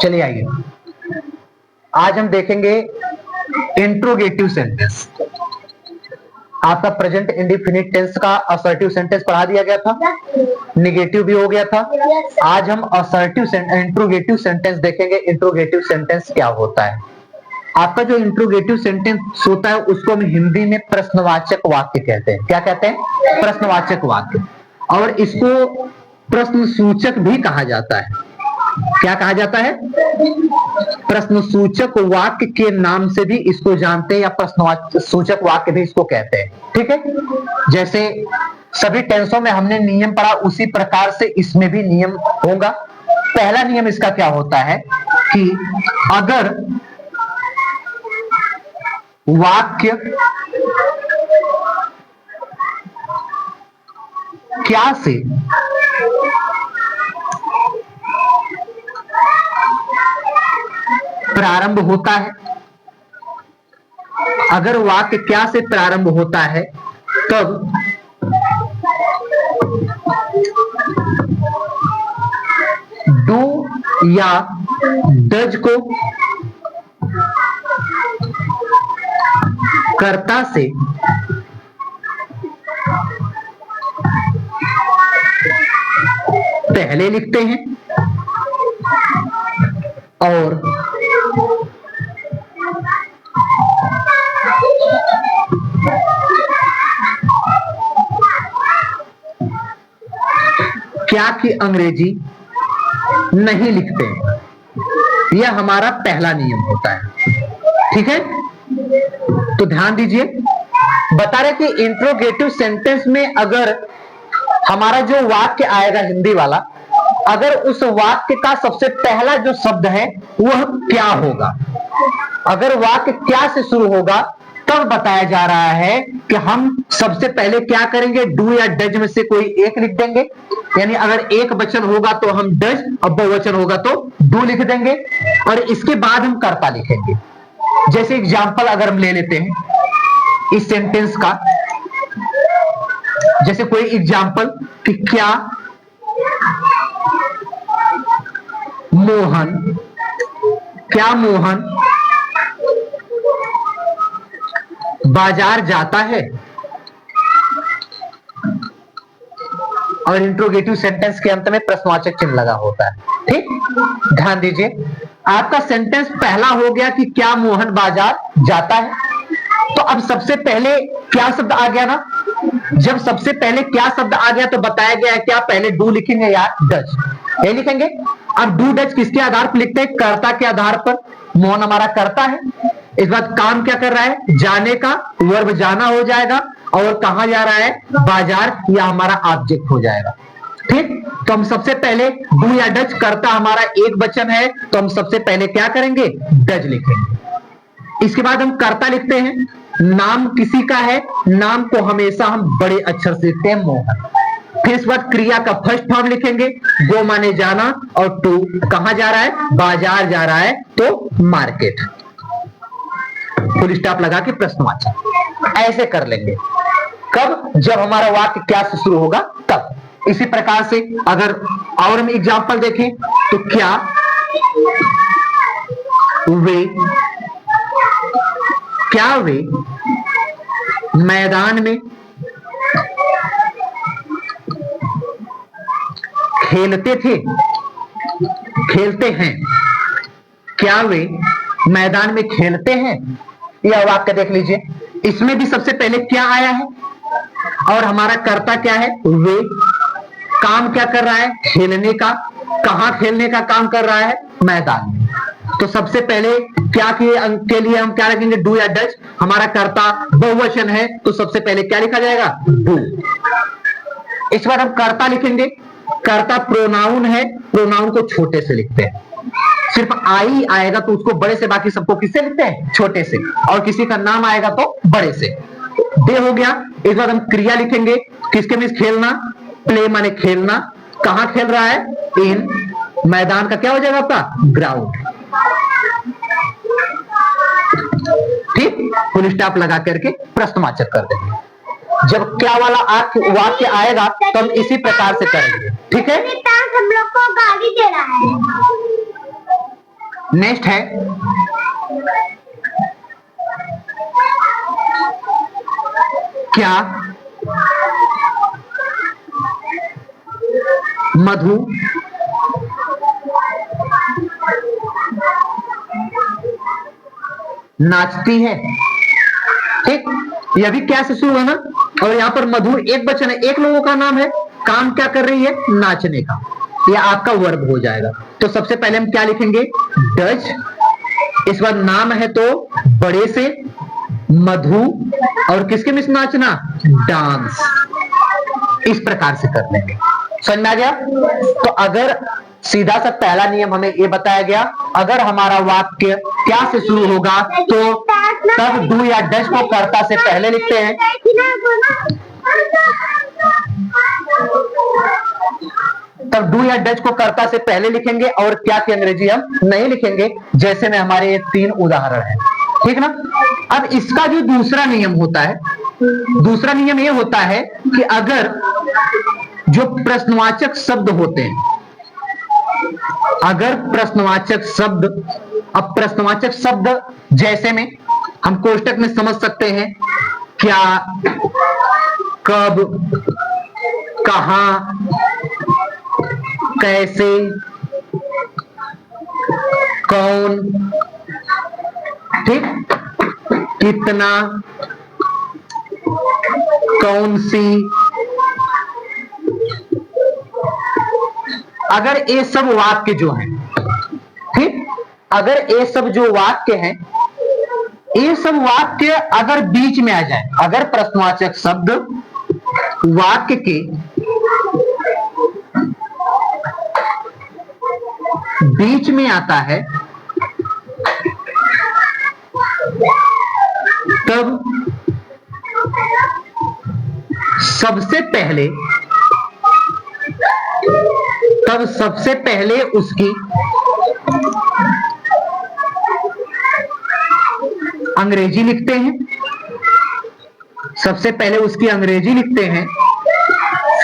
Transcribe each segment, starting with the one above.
चलिए आइए, आज हम देखेंगे इंट्रोगेटिव सेंटेंस। आपका प्रेजेंट इंडेफिनिट टेंस का असर्टिव सेंटेंस पढ़ा दिया गया था, निगेटिव भी हो गया था। आज हम असर्टिव इंट्रोगेटिव सेंटेंस देखेंगे। इंट्रोगेटिव सेंटेंस क्या होता है? आपका जो इंट्रोगेटिव सेंटेंस होता है उसको हम हिंदी में प्रश्नवाचक वाक्य कहते हैं। क्या कहते हैं? प्रश्नवाचक वाक्य। और इसको प्रश्न सूचक भी कहा जाता है। क्या कहा जाता है? प्रश्न सूचक वाक्य के नाम से भी इसको जानते हैं, या प्रश्न सूचक वाक्य भी इसको कहते हैं। ठीक है, जैसे सभी टेंसों में हमने नियम पढ़ा, उसी प्रकार से इसमें भी नियम होगा। पहला नियम इसका क्या होता है कि अगर वाक्य क्या से प्रारंभ होता है, अगर वाक्य क्या से प्रारंभ होता है तब डू या डज को कर्ता से पहले लिखते हैं और क्या की अंग्रेजी नहीं लिखते हैं। यह हमारा पहला नियम होता है। ठीक है, तो ध्यान दीजिए, बता रहे कि इंट्रोगेटिव सेंटेंस में अगर हमारा जो वाक्य आएगा हिंदी वाला, अगर उस वाक्य का सबसे पहला जो शब्द है वह क्या होगा, अगर वाक्य क्या से शुरू होगा तब बताया जा रहा है कि हम सबसे पहले क्या करेंगे, डू या डज में से कोई एक लिख देंगे। यानी अगर एक वचन होगा तो हम डज और बहुवचन होगा तो डू लिख देंगे, और इसके बाद हम कर्ता लिखेंगे। जैसे एग्जाम्पल अगर हम ले लेते हैं इस सेंटेंस का, जैसे कोई एग्जाम्पल कि क्या मोहन बाजार जाता है, और इंट्रोगेटिव सेंटेंस के अंत में प्रश्नवाचक चिन्ह लगा होता है। ठीक, ध्यान दीजिए, आपका सेंटेंस पहला हो गया कि क्या मोहन बाजार जाता है। तो अब सबसे पहले क्या शब्द आ गया ना, जब सबसे पहले क्या शब्द आ गया तो बताया गया है क्या पहले डू लिखेंगे या डज, ये लिखेंगे। अब डू डज किसके आधार पर लिखते हैं? कर्ता के आधार पर। मोहन हमारा कर्ता है, इस बात काम क्या कर रहा है? जाने का, वर्ब जाना हो जाएगा, और कहां जा रहा है? बाजार, या हमारा ऑब्जेक्ट हो जाएगा। ठीक, तो हम सबसे पहले डू या डज, कर्ता हमारा एक वचन है तो हम सबसे पहले क्या करेंगे? डज लिखेंगे। इसके बाद हम कर्ता लिखते हैं। नाम किसी का है, नाम को हमेशा हम बड़े अक्षर से लिखते हैं, मोहन। फिर इसके बाद क्रिया का फर्स्ट फॉर्म लिखेंगे, गो माने जाना, और टू कहां जा रहा है? बाजार जा रहा है तो मार्केट। फुल स्टॉप लगा के प्रश्नवाचक ऐसे कर लेंगे। कब? जब हमारा वाक्य क्या से शुरू होगा तब। इसी प्रकार से अगर और हम एग्जांपल देखें तो क्या वे मैदान में खेलते हैं। क्या वे मैदान में खेलते हैं? यह वाक्य देख लीजिए, इसमें भी सबसे पहले क्या आया है और हमारा कर्ता क्या है? वे। काम क्या कर रहा है? खेलने का। कहां खेलने का काम कर रहा है? मैदान में। तो सबसे पहले क्या के लिए हम क्या लिखेंगे? डू या डज। हमारा कर्ता बहुवचन है तो सबसे पहले क्या लिखा जाएगा? डू। इस बार हम कर्ता लिखेंगे। कर्ता प्रोनाउन है, प्रोनाउन को छोटे से लिखते हैं। सिर्फ आई आएगा तो उसको बड़े से, बाकी सबको किससे लिखते हैं? छोटे से। और किसी का नाम आएगा तो बड़े से। डे हो गया। इस बार हम क्रिया लिखेंगे। किसके में? खेलना। प्ले माने खेलना। कहां खेल रहा है? इन। मैदान का क्या हो जाएगा आपका? ग्राउंड। ठीक, फुल स्टॉप लगा करके प्रश्नवाचक कर देंगे। जब क्या वाला वाक्य आएगा तो हम इसी प्रकार से करेंगे। ठीक है, हम लोग को गाली दे रहा है। नेक्स्ट है क्या मधु नाचती है? ठीक, यह भी क्या से शुरू है ना, और यहां पर मधु एक वचन है, एक लोगों का नाम है, काम क्या कर रही है? नाचने का। यह आपका वर्ब हो जाएगा। तो सबसे पहले हम क्या लिखेंगे? डज। इस बार नाम है तो बड़े से मधु, और किसके मिस नाचना? डांस। इस प्रकार से कर लेंगे। समझ में आ गया? तो अगर सीधा सा पहला नियम हमें यह बताया गया, अगर हमारा वाक्य क्या से शुरू होगा तो तब डू या डज को कर्ता से पहले लिखते हैं, तब डू या डज को कर्ता से पहले लिखेंगे और क्या की अंग्रेजी हम नहीं लिखेंगे, जैसे में हमारे ये 3 उदाहरण हैं। ठीक ना? अब इसका जो दूसरा नियम होता है, दूसरा नियम ये होता है कि अगर जो प्रश्नवाचक शब्द होते हैं, अगर प्रश्नवाचक शब्द, अब प्रश्नवाचक शब्द जैसे में हम कोष्टक में समझ सकते हैं क्या, कब, कहां, कैसे, कौन, ठीक, कितना, कौन सी, अगर ये सब वाक्य जो हैं, ठीक, अगर ये सब जो वाक्य हैं, ये सब वाक्य अगर बीच में आ जाए, अगर प्रश्नवाचक शब्द वाक्य के बीच में आता है, तब सबसे पहले उसकी अंग्रेजी लिखते हैं, सबसे पहले उसकी अंग्रेजी लिखते हैं,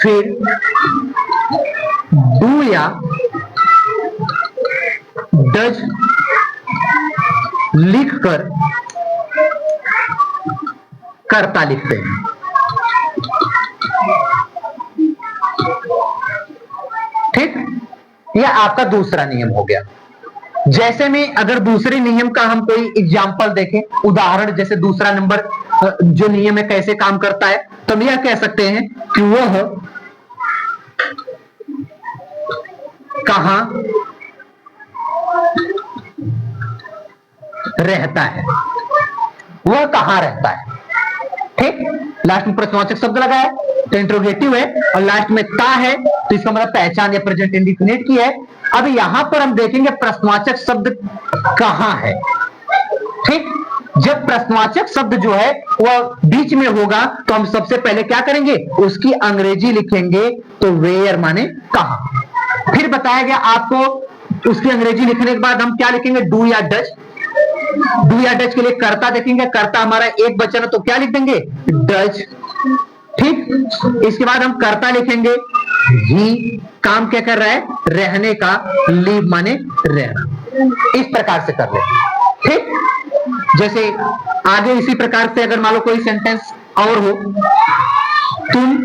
फिर डू या डज लिखकर कर्ता लिखते हैं। ठीक, यह आपका दूसरा नियम हो गया। जैसे में अगर दूसरे नियम का हम कोई एग्जाम्पल देखें, उदाहरण, जैसे दूसरा नंबर जो नियम है कैसे काम करता है, तो हम यह कह सकते हैं कि वह कहां रहता है, वह कहां रहता है। ठीक, लास्ट में प्रश्नवाचक शब्द लगा है तो इंट्रोगेटिव है, और लास्ट में ता है तो इसका मतलब पहचान या प्रेजेंट इंडिफिनिट की है। अब यहां पर हम देखेंगे प्रश्नवाचक शब्द कहां है। ठीक, जब प्रश्नवाचक शब्द जो है वह बीच में होगा तो हम सबसे पहले क्या करेंगे? उसकी अंग्रेजी लिखेंगे, तो वेयर माने कहां। फिर बताया गया आपको, उसकी अंग्रेजी लिखने के बाद हम क्या लिखेंगे? डू या डज। डू या डज के लिए कर्ता देखेंगे, कर्ता हमारा एक वचन है तो क्या लिख देंगे? डज। ठीक, इसके बाद हम कर्ता लिखेंगे ही, काम क्या कर रहा है? रहने का, लीव माने रहना। इस प्रकार से कर लेंगे। ठीक, जैसे आगे इसी प्रकार से अगर मान लो कोई सेंटेंस और हो, तुम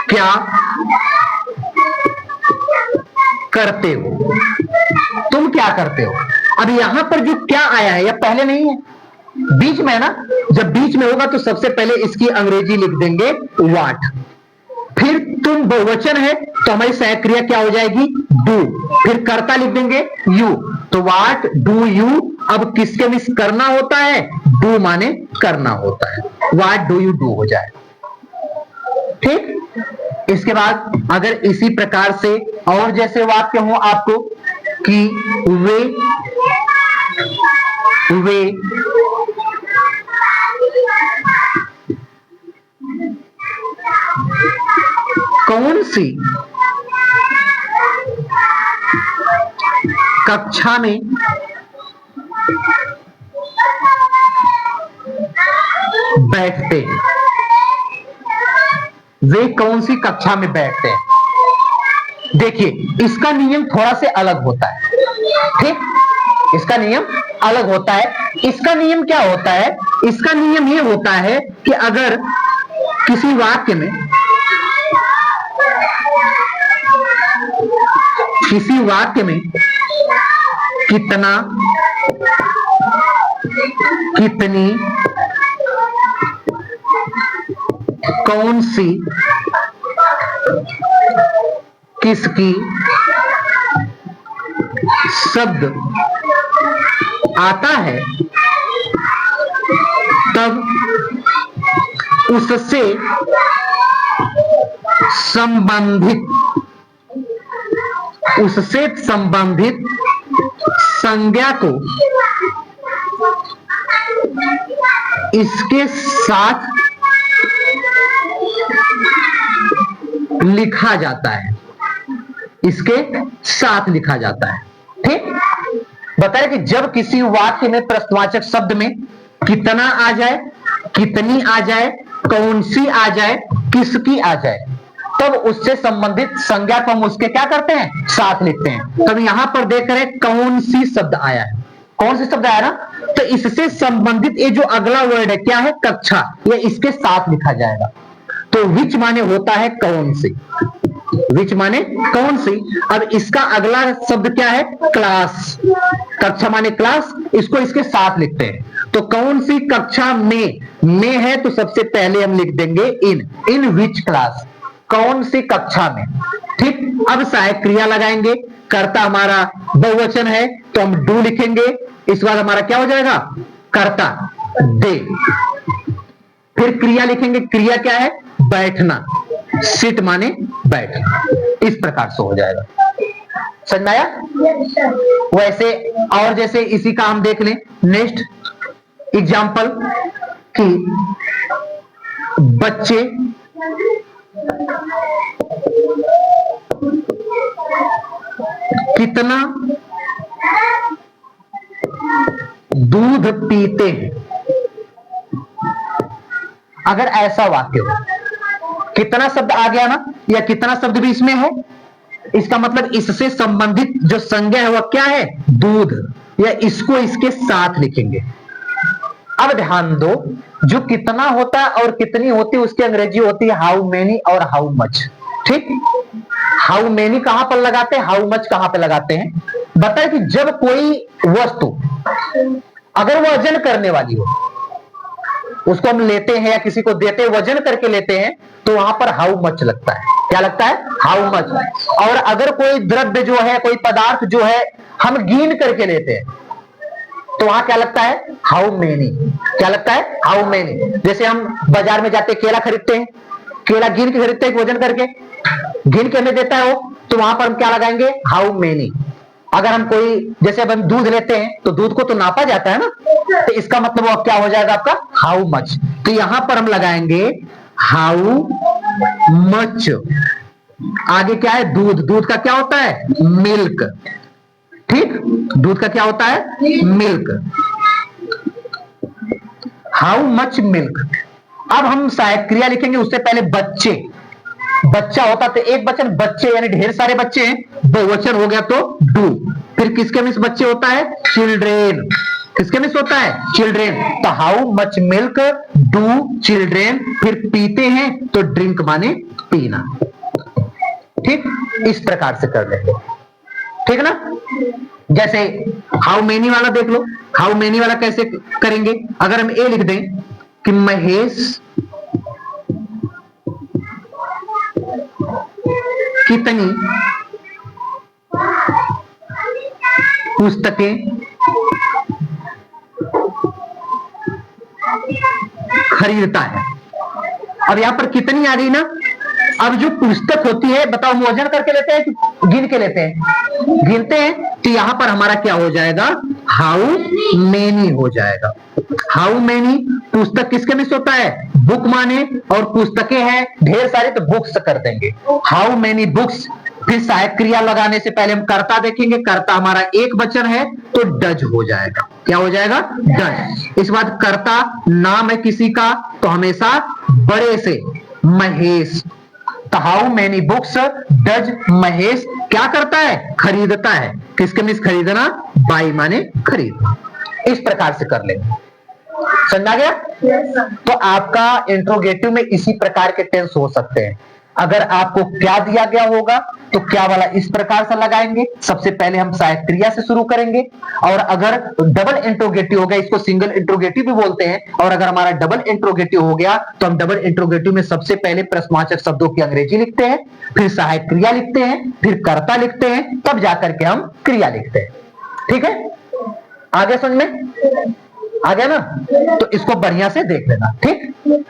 क्या करते हो, तुम क्या करते हो। अब यहां पर जो क्या आया है यह पहले नहीं है, बीच में है ना। जब बीच में होगा तो सबसे पहले इसकी अंग्रेजी लिख देंगे व्हाट, फिर तुम बहुवचन है तो हमारी सहायक क्रिया क्या हो जाएगी? डू, फिर कर्ता लिख देंगे यू, तो व्हाट डू यू। अब किसके मिस करना होता है? डू माने करना होता है, व्हाट डू यू डू हो जाए। ठीक, इसके बाद अगर इसी प्रकार से और जैसे वाक्य हो आपको कि वे कौन सी कक्षा में बैठते हैं, वे कौन सी कक्षा में बैठते हैं। देखिए इसका नियम थोड़ा से अलग होता है, ठीक, इसका नियम अलग होता है। इसका नियम क्या होता है? इसका नियम ये होता है कि अगर किसी वाक्य में कितना, कितनी, कौन सी, किसकी शब्द आता है, तब उससे संबंधित संज्ञा को इसके साथ लिखा जाता है, इसके साथ लिखा जाता है, ठीक। बताया कि जब किसी वाक्य में प्रश्नवाचक शब्द में कितना आ जाए, कितनी आ जाए, कौन सी आ जाए, किसकी आ जाए, तब उससे संबंधित संज्ञा को हम उसके क्या करते हैं, साथ लिखते हैं। तब यहां पर देख रहे हैं कौन सी शब्द आया है, कौन सी शब्द आया ना, तो इससे संबंधित ये जो अगला वर्ड है क्या है, कक्षा, ये इसके साथ लिखा जाएगा। तो विच माने होता है कौन सी, विच माने कौन सी। अब इसका अगला शब्द क्या है, क्लास, कक्षा माने क्लास, इसको इसके साथ लिखते हैं। तो कौन सी कक्षा में है तो सबसे पहले हम लिख देंगे इन विच क्लास, कौन सी कक्षा में, ठीक। अब सहायक क्रिया लगाएंगे, कर्ता हमारा बहुवचन है तो हम डू लिखेंगे, इस बार हमारा क्या हो जाएगा, कर्ता दे। फिर क्रिया लिखेंगे, क्रिया क्या है, बैठना, सिट माने बैठना, इस प्रकार से हो जाएगा। समझ में आया? वैसे और जैसे इसी का हम देख लें नेक्स्ट एग्जाम्पल कि बच्चे कितना दूध पीते हैं। अगर ऐसा वाक्य हो, कितना शब्द आ गया ना, या कितना शब्द भी इसमें है, इसका मतलब इससे संबंधित जो संज्ञा है वह क्या है, दूध, या इसको इसके साथ लिखेंगे। अब ध्यान दो, जो कितना होता है और कितनी होती है उसकी अंग्रेजी होती है हाउ मेनी और हाउ मच, ठीक। हाउ मेनी कहां पर लगाते हैं, हाउ मच कहां पर लगाते हैं। बताए कि जब कोई वस्तु अगर वजन करने वाली हो, उसको हम लेते हैं या किसी को देते हैं, वजन करके लेते हैं, तो वहां पर हाउ मच लगता है। क्या लगता है, हाउ मच। और अगर कोई द्रव्य जो है, कोई पदार्थ जो है हम गिन करके लेते हैं, तो वहां क्या लगता है, हाउ मेनी। क्या लगता है, हाउ मेनी। जैसे हम बाजार में जाते केला खरीदते हैं, केला गिन के खरीदते हैं, वजन करके गिन के हमें देता है वो, तो वहां पर हम क्या लगाएंगे, हाउ मेनी। अगर हम कोई जैसे अब हम दूध लेते हैं तो दूध को तो नापा जाता है ना, तो इसका मतलब वो क्या हो जाएगा आपका, हाउ मच। तो यहां पर हम लगाएंगे हाउ मच। आगे क्या है, दूध, दूध का क्या होता है, मिल्क, ठीक। दूध का क्या होता है, मिल्क, हाउ मच मिल्क। अब हम सहायक क्रिया लिखेंगे, उससे पहले बच्चे, बच्चा होता तो एक वचन, बच्चे यानी ढेर सारे बच्चे हैं, बहुवचन हो गया तो डू। फिर किसके मिस बच्चे होता है, चिल्ड्रेन, किसके मिस होता है, चिल्ड्रेन। तो how much milk do children. फिर पीते हैं तो ड्रिंक माने पीना, ठीक। इस प्रकार से कर लेंगे, ठीक ना। जैसे हाउ मेनी वाला देख लो, हाउ मेनी वाला कैसे करेंगे। अगर हम ए लिख दें कि महेश कितनी पुस्तकें खरीदता है। अब यहां पर कितनी आ गई ना। अब जो पुस्तक होती है, बताओ हम वजन करके लेते हैं कि गिन के लेते हैं, गिनते हैं, तो यहां पर हमारा क्या हो जाएगा, हाउ मेनी हो जाएगा। हाउ मेनी, पुस्तक किसके मिस होता है, बुक माने, और पुस्तकें हैं ढेर सारी तो बुक्स कर देंगे, हाउ मेनी बुक्स। फिर सहायक क्रिया लगाने से पहले हम कर्ता देखेंगे, कर्ता हमारा एक वचन है तो डज हो जाएगा। क्या हो जाएगा, डज। इस बाद कर्ता नाम है किसी का तो हमेशा बड़े से, महेश, तो how many books does Mahesh क्या करता है? खरीदता है। किसके मीन्स खरीदना, बाई माने खरीद। इस प्रकार से कर लेंगे। समझ आ गया? तो आपका इंट्रोगेटिव में इसी प्रकार के टेंस हो सकते हैं। अगर आपको क्या दिया गया होगा तो क्या वाला इस प्रकार से लगाएंगे। सबसे पहले हम सहायक क्रिया से शुरू करेंगे, और अगर डबल इंट्रोगेटिव हो गया, इसको सिंगल इंट्रोगेटिव भी बोलते हैं, और अगर हमारा डबल इंट्रोगेटिव हो गया तो हम डबल इंट्रोगेटिव में सबसे पहले प्रश्नवाचक शब्दों की अंग्रेजी लिखते हैं, फिर सहायक क्रिया लिखते हैं, फिर कर्ता लिखते हैं, तब जाकर के हम क्रिया लिखते हैं। ठीक है, आगे समझ में आ गया ना? तो इसको बढ़िया से देख लेना। ठीक।